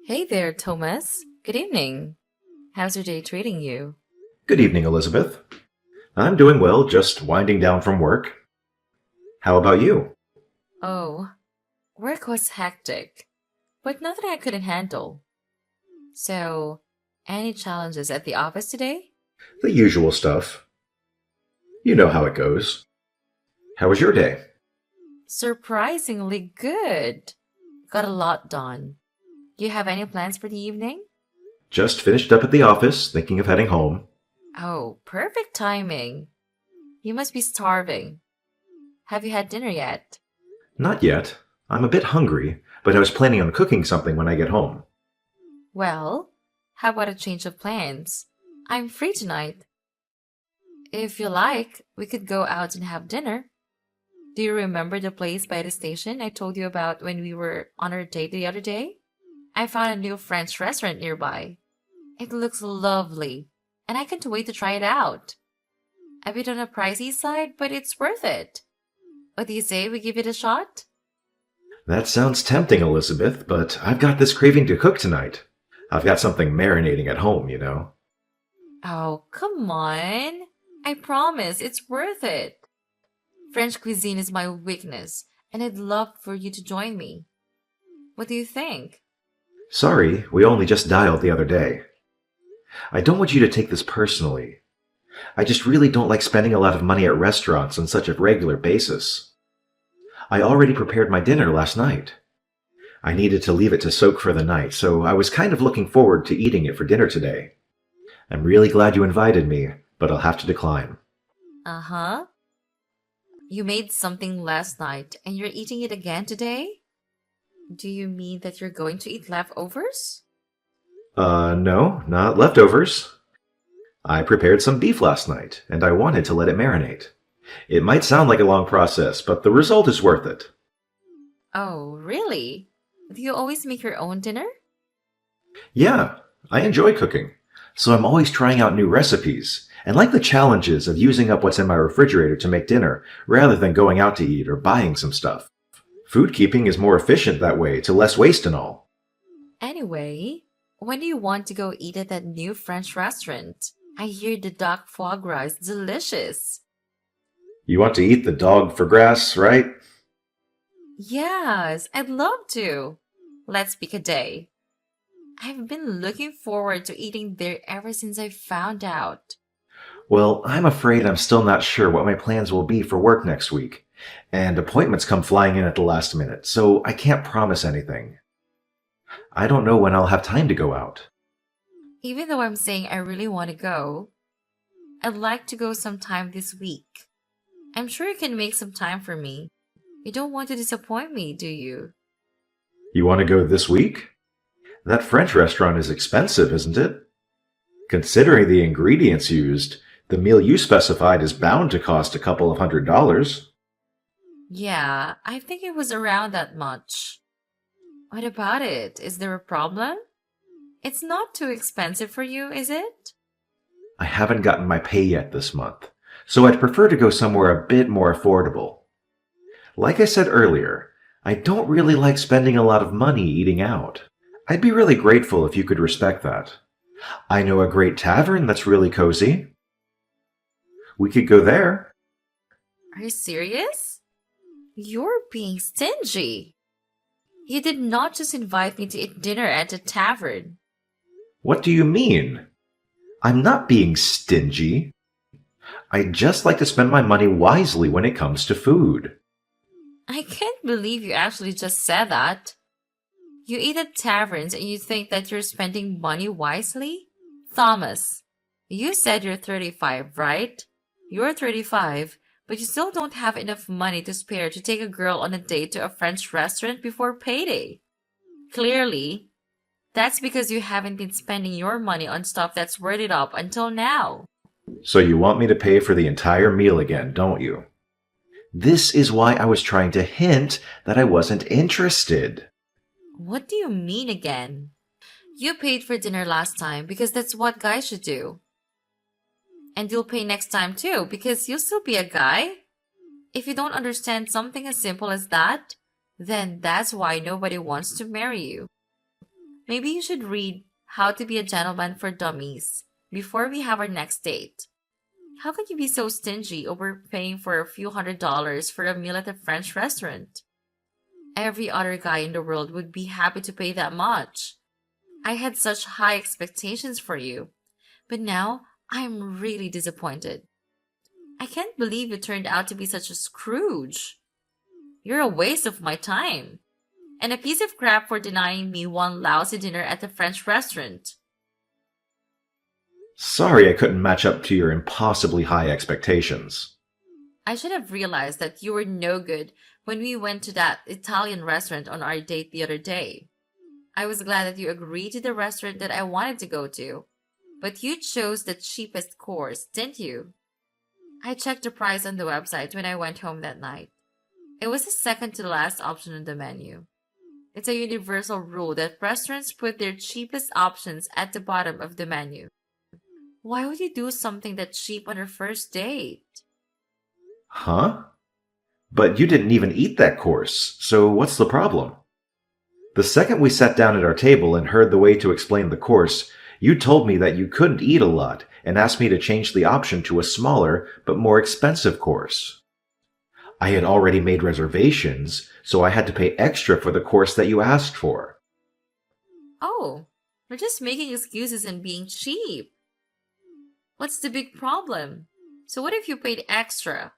Hey there, Thomas. Good evening. How's your day treating you? Good evening, Elizabeth. I'm doing well, just winding down from work. How about you? Oh, work was hectic, but nothing I couldn't handle. So, any challenges at the office today? The usual stuff. You know how it goes. How was your day? Surprisingly good. Got a lot done. Do you have any plans for the evening? Just finished up at the office, thinking of heading home. Oh, perfect timing. You must be starving. Have you had dinner yet? Not yet. I'm a bit hungry, but I was planning on cooking something when I get home. Well, how about a change of plans? I'm free tonight. If you like, we could go out and have dinner. Do you remember the place by the station I told you about when we were on our date the other day? I found a new French restaurant nearby. It looks lovely, and I can't wait to try it out. A bit on the pricey side, but it's worth it. What do you say we give it a shot? That sounds tempting, Elizabeth, but I've got this craving to cook tonight. I've got something marinating at home. Oh, come on. I promise it's worth it. French cuisine is my weakness, and I'd love for you to join me. What do you think? Sorry, we only just dialed the other day. I don't want you to take this personally. I just really don't like spending a lot of money at restaurants on such a regular basis. I already prepared my dinner last night. I needed to leave it to soak for the night, so I was kind of looking forward to eating it for dinner today. I'm really glad you invited me, but I'll have to decline. Uh huh. You made something last night and you're eating it again today? Do you mean that you're going to eat leftovers? No, not leftovers. I prepared some beef last night, and I wanted to let it marinate. It might sound like a long process, but the result is worth it. Oh, really? Do you always make your own dinner? Yeah, I enjoy cooking, so I'm always trying out new recipes, and like the challenges of using up what's in my refrigerator to make dinner rather than going out to eat or buying some stuff. Food keeping is more efficient that way, to less waste and all. Anyway, when do you want to go eat at that new French restaurant? I hear the duck foie gras is delicious. You want to eat the dog for grass, right? Yes, I'd love to. Let's pick a day. I've been looking forward to eating there ever since I found out. Well, I'm afraid I'm still not sure what my plans will be for work next week, and appointments come flying in at the last minute, so I can't promise anything. I don't know when I'll have time to go out. Even though I'm saying I really want to go, I'd like to go sometime this week. I'm sure you can make some time for me. You don't want to disappoint me, do you? You want to go this week? That French restaurant is expensive, isn't it? Considering the ingredients used, the meal you specified is bound to cost a couple of $100s. Yeah, I think it was around that much. What about it? Is there a problem? It's not too expensive for you, is it? I haven't gotten my pay yet this month, so I'd prefer to go somewhere a bit more affordable. Like I said earlier, I don't really like spending a lot of money eating out. I'd be really grateful if you could respect that. I know a great tavern that's really cozy. We could go there. Are you serious? You're being stingy. You did not just invite me to eat dinner at a tavern. What do you mean? I'm not being stingy. I just like to spend my money wisely when it comes to food. I can't believe you actually just said that. You eat at taverns and you think that you're spending money wisely? Thomas, you said you're 35, right? You're 35, but you still don't have enough money to spare to take a girl on a date to a French restaurant before payday. Clearly, that's because you haven't been spending your money on stuff that's worth it up until now. So you want me to pay for the entire meal again, don't you? This is why I was trying to hint that I wasn't interested. What do you mean again? You paid for dinner last time because that's what guys should do. And you'll pay next time too because you'll still be a guy. If you don't understand something as simple as that, then that's why nobody wants to marry you. Maybe you should read How to Be a Gentleman for Dummies before we have our next date. How could you be so stingy over paying for a few $100s for a meal at a French restaurant? Every other guy in the world would be happy to pay that much. I had such high expectations for you, but now I'm really disappointed. I can't believe you turned out to be such a Scrooge. You're a waste of my time, and a piece of crap for denying me one lousy dinner at a French restaurant. Sorry I couldn't match up to your impossibly high expectations. I should have realized that you were no good when we went to that Italian restaurant on our date the other day. I was glad that you agreed to the restaurant that I wanted to go to, but you chose the cheapest course, didn't you? I checked the price on the website when I went home that night. It was the second to the last option on the menu. It's a universal rule that restaurants put their cheapest options at the bottom of the menu. Why would you do something that cheap on our first date? Huh? But you didn't even eat that course, so what's the problem? The second we sat down at our table and heard the way to explain the course, you told me that you couldn't eat a lot and asked me to change the option to a smaller but more expensive course. I had already made reservations, so I had to pay extra for the course that you asked for. Oh, you're just making excuses and being cheap. What's the big problem? So what if you paid extra?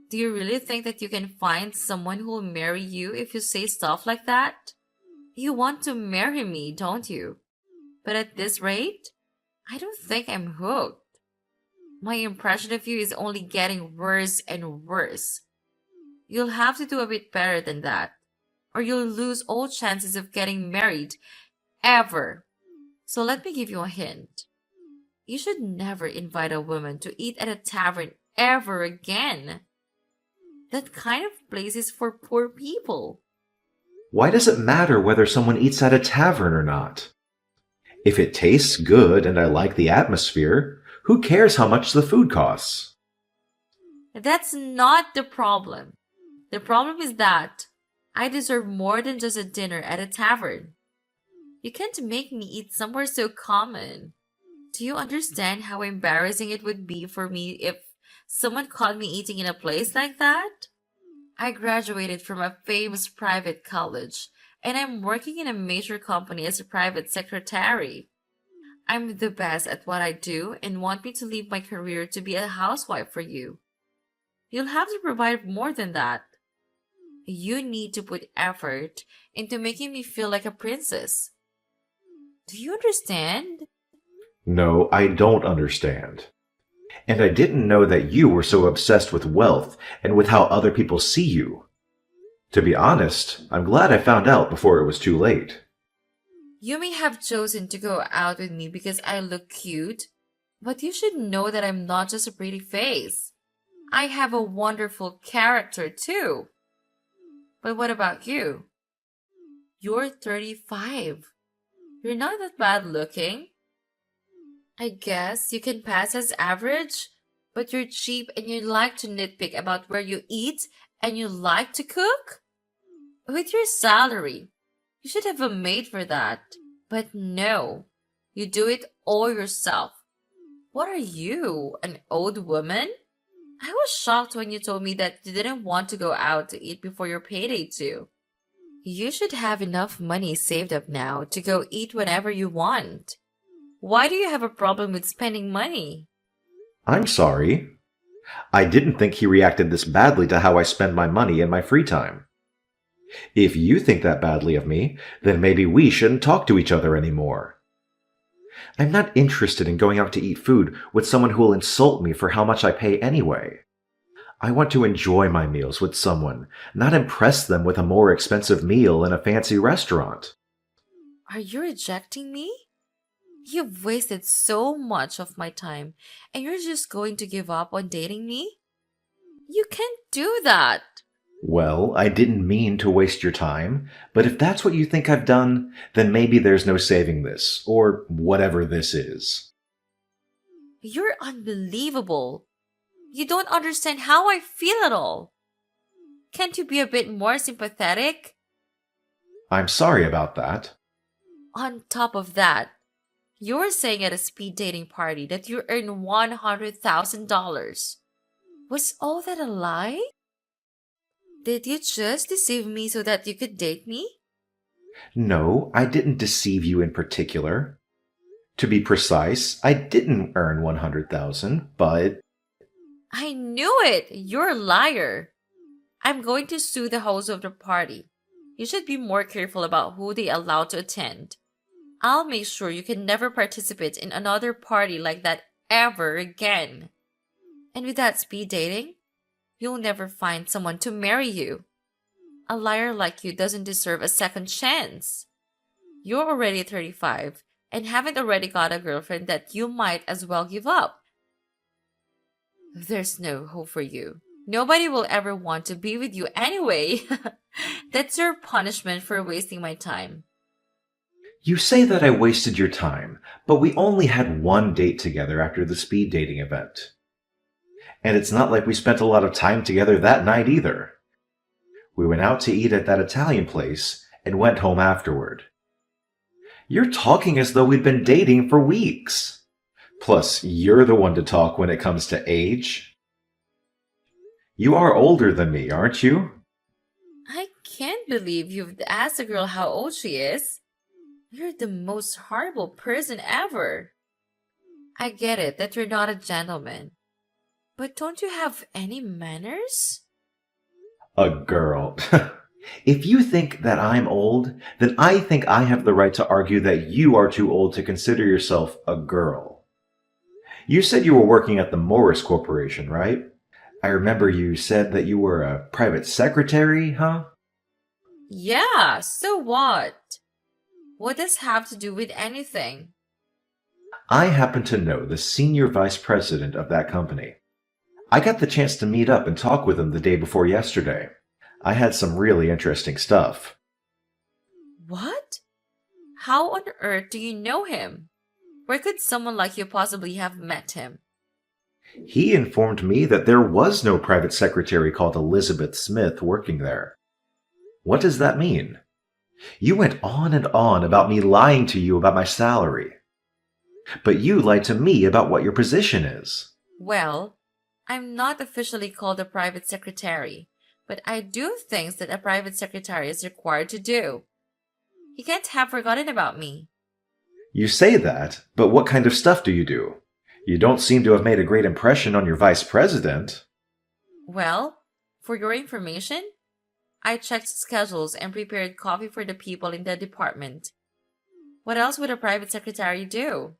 Do you really think that you can find someone who will marry you if you say stuff like that? You want to marry me, don't you? But at this rate, I don't think I'm hooked. My impression of you is only getting worse and worse. You'll have to do a bit better than that, or you'll lose all chances of getting married, ever. So let me give you a hint. You should never invite a woman to eat at a tavern ever again. That kind of place is for poor people. Why does it matter whether someone eats at a tavern or not? If it tastes good and I like the atmosphere, who cares how much the food costs? That's not the problem. The problem is that I deserve more than just a dinner at a tavern. You can't make me eat somewhere so common. Do you understand how embarrassing it would be for me if someone caught me eating in a place like that? I graduated from a famous private college, and I'm working in a major company as a private secretary. I'm the best at what I do and want me to leave my career to be a housewife for you. You'll have to provide more than that. You need to put effort into making me feel like a princess. Do you understand? No, I don't understand. And I didn't know that you were so obsessed with wealth and with how other people see you. To be honest, I'm glad I found out before it was too late. You may have chosen to go out with me because I look cute, but you should know that I'm not just a pretty face. I have a wonderful character too. But what about you? You're 35. You're not that bad looking. I guess you can pass as average, but you're cheap and you like to nitpick about where you eat and you like to cook? With your salary, you should have a maid for that. But no, you do it all yourself. What are you, an old woman? I was shocked when you told me that you didn't want to go out to eat before your payday too. You should have enough money saved up now to go eat whenever you want. Why do you have a problem with spending money? I'm sorry. I didn't think he reacted this badly to how I spend my money in my free time. If you think that badly of me, then maybe we shouldn't talk to each other anymore. I'm not interested in going out to eat food with someone who will insult me for how much I pay anyway. I want to enjoy my meals with someone, not impress them with a more expensive meal in a fancy restaurant. Are you rejecting me? You've wasted so much of my time, and you're just going to give up on dating me? You can't do that. Well, I didn't mean to waste your time, but if that's what you think I've done, then maybe there's no saving this, or whatever this is. You're unbelievable. You don't understand how I feel at all. Can't you be a bit more sympathetic? I'm sorry about that. On top of that, you're saying at a speed dating party that you earn $100,000. Was all that a lie? Did you just deceive me so that you could date me? No, I didn't deceive you in particular. To be precise, I didn't earn 100,000, but I knew it! You're a liar. I'm going to sue the host of the party. You should be more careful about who they allow to attend. I'll make sure you can never participate in another party like that ever again. And with that speed dating, you'll never find someone to marry you. A liar like you doesn't deserve a second chance. You're already 35 and haven't already got a girlfriend that you might as well give up. There's no hope for you. Nobody will ever want to be with you anyway. That's your punishment for wasting my time. you say that I wasted your time, but we only had one date together after the speed dating event. And it's not like we spent a lot of time together that night either. We went out to eat at that Italian place and went home afterward. You're talking as though we'd been dating for weeks. Plus, you're the one to talk when it comes to age. You are older than me, aren't you? I can't believe you've asked a girl how old she is. You're the most horrible person ever. I get it that you're not a gentleman. But don't you have any manners? A girl. If you think that I'm old, then I think I have the right to argue that you are too old to consider yourself a girl. You said you were working at the Morris Corporation, right? I remember you said that you were a private secretary, huh? Yeah, so what? What does have to do with anything? I happen to know the senior vice president of that company. I got the chance to meet up and talk with him the day before yesterday. I had some really interesting stuff. What? How on earth do you know him? Where could someone like you possibly have met him? He informed me that there was no private secretary called Elizabeth Smith working there. What does that mean? You went on and on about me lying to you about my salary. But you lied to me about what your position is. Well, I'm not officially called a private secretary, but I do things that a private secretary is required to do. He can't have forgotten about me. You say that, but what kind of stuff do you do? You don't seem to have made a great impression on your vice president. Well, for your information, I checked schedules and prepared coffee for the people in the department. What else would a private secretary do?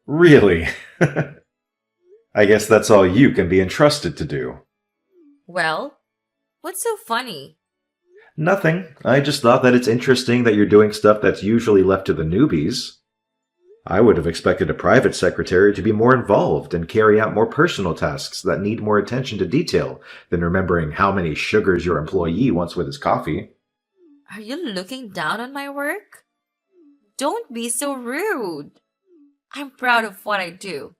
Really? I guess that's all you can be entrusted to do. Well, what's so funny? Nothing. I just thought that it's interesting that you're doing stuff that's usually left to the newbies. I would have expected a private secretary to be more involved and carry out more personal tasks that need more attention to detail than remembering how many sugars your employee wants with his coffee. Are you looking down on my work? Don't be so rude. I'm proud of what I do.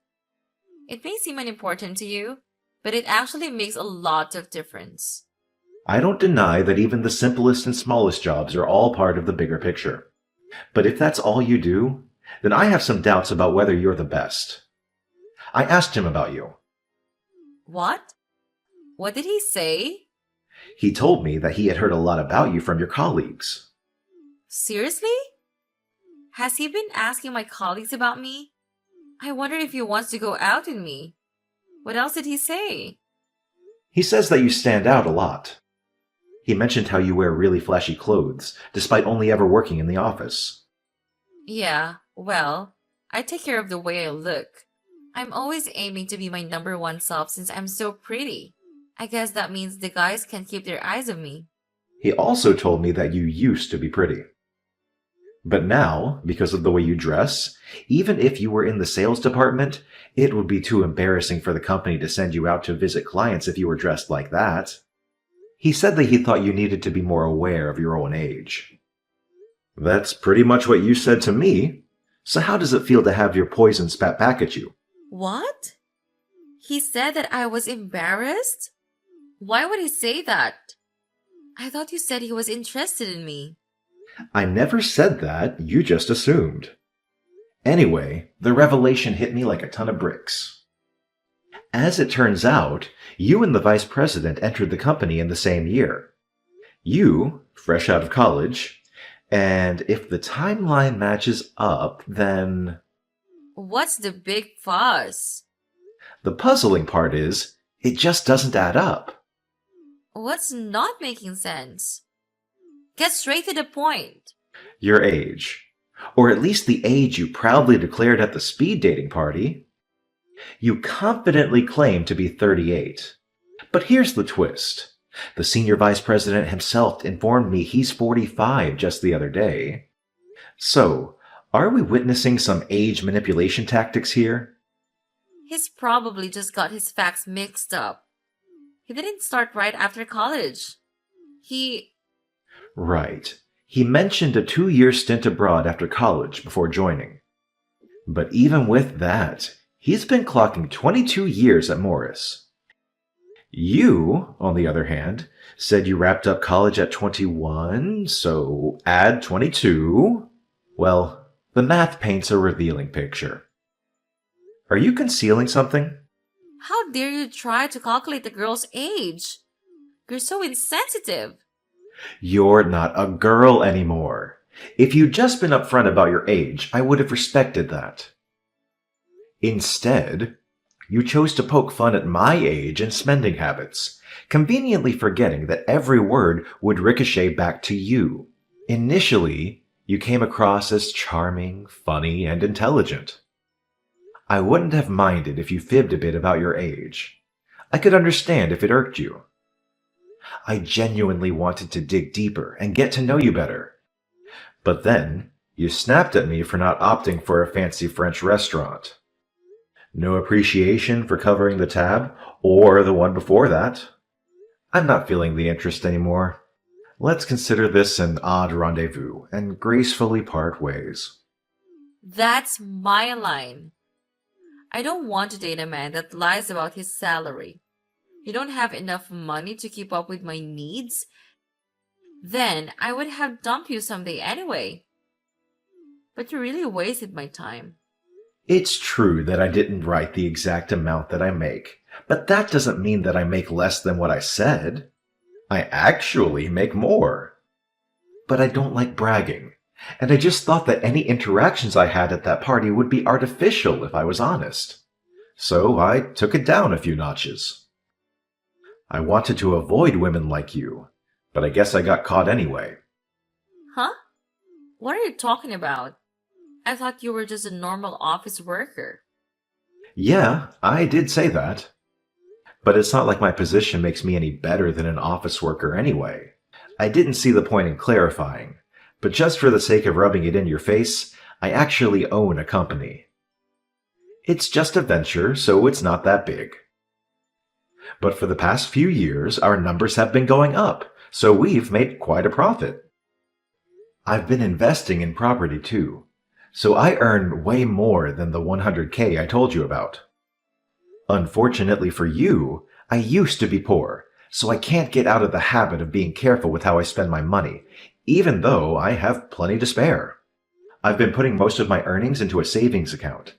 It may seem unimportant to you, but it actually makes a lot of difference. I don't deny that even the simplest and smallest jobs are all part of the bigger picture. But if that's all you do, then I have some doubts about whether you're the best. I asked him about you. What? What did he say? He told me that he had heard a lot about you from your colleagues. Seriously? Has he been asking my colleagues about me? I wonder if he wants to go out with me. What else did he say? He says that you stand out a lot. He mentioned how you wear really flashy clothes, despite only ever working in the office. Yeah, well, I take care of the way I look. I'm always aiming to be my number one self since I'm so pretty. I guess that means the guys can't keep their eyes on me. He also told me that you used to be pretty. But now, because of the way you dress, even if you were in the sales department, it would be too embarrassing for the company to send you out to visit clients if you were dressed like that. He said that he thought you needed to be more aware of your own age. That's pretty much what you said to me. So how does it feel to have your poison spat back at you? What? He said that I was embarrassed? Why would he say that? I thought you said he was interested in me. I never said that, you just assumed. Anyway, the revelation hit me like a ton of bricks. As it turns out, you and the vice president entered the company in the same year. You, fresh out of college, and if the timeline matches up, then What's the big fuss? the puzzling part is it just doesn't add up. What's not making sense? Get straight to the point. Your age, or at least the age you proudly declared at the speed dating party. You confidently claim to be 38. But here's the twist. The senior vice president himself informed me he's 45 just the other day. So, are we witnessing some age manipulation tactics here? He's probably just got his facts mixed up. He didn't start right after college. He. Right. He mentioned a 2-year stint abroad after college before joining. But even with that, he's been clocking 22 years at Morris. You, on the other hand, said you wrapped up college at 21, so add 22. Well, the math paints a revealing picture. Are you concealing something? How dare you try to calculate the girl's age? You're so insensitive. You're not a girl anymore. If you'd just been upfront about your age, I would have respected that. Instead, you chose to poke fun at my age and spending habits, conveniently forgetting that every word would ricochet back to you. Initially, you came across as charming, funny, and intelligent. I wouldn't have minded if you fibbed a bit about your age. I could understand if it irked you. I genuinely wanted to dig deeper and get to know you better. But then, you snapped at me for not opting for a fancy French restaurant. No appreciation for covering the tab, or the one before that. I'm not feeling the interest anymore. Let's consider this an odd rendezvous and gracefully part ways. That's my line. I don't want to date a man that lies about his salary. You don't have enough money to keep up with my needs? Then I would have dumped you someday anyway. But you really wasted my time. It's true that I didn't write the exact amount that I make, but that doesn't mean that I make less than what I said. I actually make more. But I don't like bragging, and I just thought that any interactions I had at that party would be artificial if I was honest. So I took it down a few notches. I wanted to avoid women like you, but I guess I got caught anyway. Huh? What are you talking about? I thought you were just a normal office worker. Yeah, I did say that. But it's not like my position makes me any better than an office worker anyway. I didn't see the point in clarifying, but just for the sake of rubbing it in your face, I actually own a company. It's just a venture, so it's not that big. But for the past few years, our numbers have been going up, so we've made quite a profit. I've been investing in property too, so I earn way more than the 100K I told you about. Unfortunately for you, I used to be poor, so I can't get out of the habit of being careful with how I spend my money, even though I have plenty to spare. I've been putting most of my earnings into a savings account,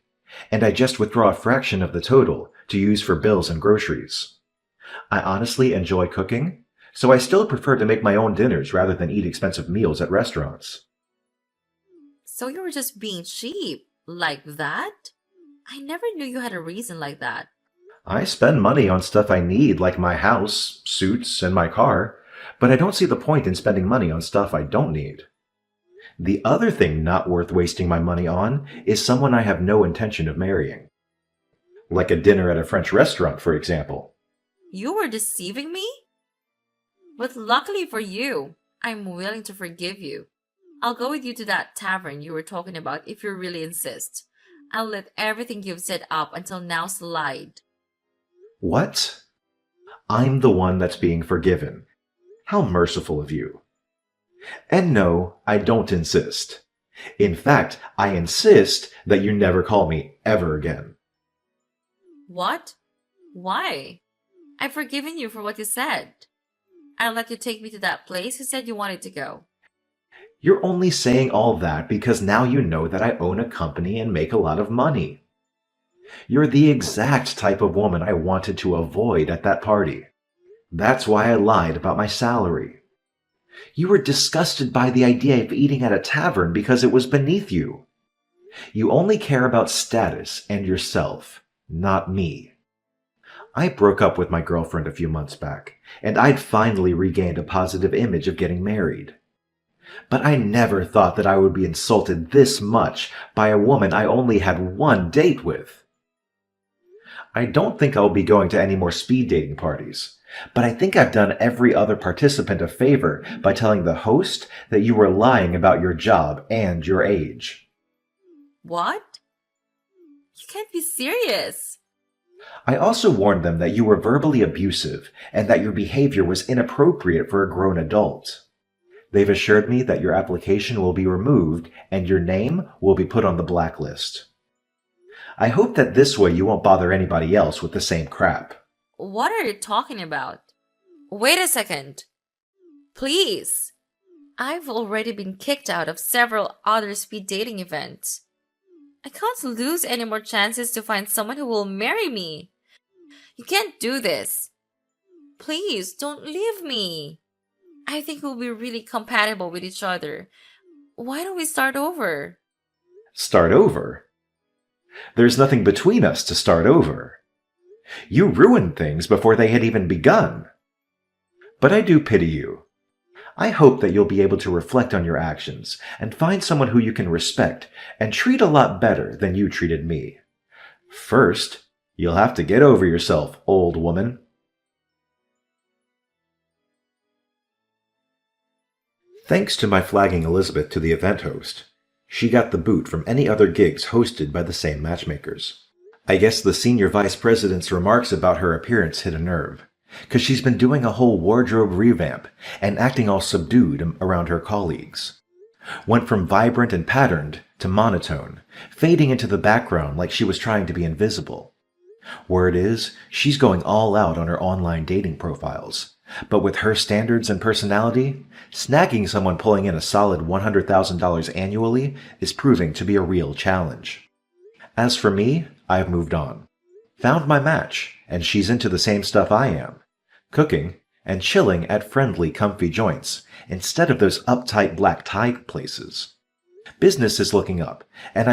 and I just withdraw a fraction of the total to use for bills and groceries. I honestly enjoy cooking, so I still prefer to make my own dinners rather than eat expensive meals at restaurants. So you were just being cheap, like that? I never knew you had a reason like that. I spend money on stuff I need like my house, suits, and my car, but I don't see the point in spending money on stuff I don't need. The other thing not worth wasting my money on is someone I have no intention of marrying. Like a dinner at a French restaurant, for example. You were deceiving me? But luckily for you, I'm willing to forgive you. I'll go with you to that tavern you were talking about if you really insist. I'll let everything you've said up until now slide. What? I'm the one that's being forgiven. How merciful of you. And no, I don't insist. In fact, I insist that you never call me ever again. What? Why? I've forgiven you for what you said. I'll let you take me to that place you said you wanted to go. You're only saying all that because now you know that I own a company and make a lot of money. You're the exact type of woman I wanted to avoid at that party. That's why I lied about my salary. You were disgusted by the idea of eating at a tavern because it was beneath you. You only care about status and yourself, not me. I broke up with my girlfriend a few months back, and I'd finally regained a positive image of getting married. But I never thought that I would be insulted this much by a woman I only had one date with. I don't think I'll be going to any more speed dating parties, but I think I've done every other participant a favor by telling the host that you were lying about your job and your age. What? You can't be serious. I also warned them that you were verbally abusive and that your behavior was inappropriate for a grown adult. They've assured me that your application will be removed and your name will be put on the blacklist. I hope that this way you won't bother anybody else with the same crap. What are you talking about? Wait a second. Please. I've already been kicked out of several other speed dating events. I can't lose any more chances to find someone who will marry me. You can't do this. Please, don't leave me. I think we'll be really compatible with each other. Why don't we start over? Start over? There's nothing between us to start over. You ruined things before they had even begun. But I do pity you. I hope that you'll be able to reflect on your actions and find someone who you can respect and treat a lot better than you treated me. First, you'll have to get over yourself, old woman. Thanks to my flagging Elizabeth to the event host, she got the boot from any other gigs hosted by the same matchmakers. I guess the senior vice president's remarks about her appearance hit a nerve, because she's been doing a whole wardrobe revamp and acting all subdued around her colleagues. Went from vibrant and patterned to monotone, fading into the background like she was trying to be invisible. Word is, she's going all out on her online dating profiles. But with her standards and personality, snagging someone pulling in a solid $100,000 annually is proving to be a real challenge. As for me, I've moved on. Found my match, and she's into the same stuff I am. Cooking and chilling at friendly, comfy joints instead of those uptight black tie places. Business is looking up, and I'm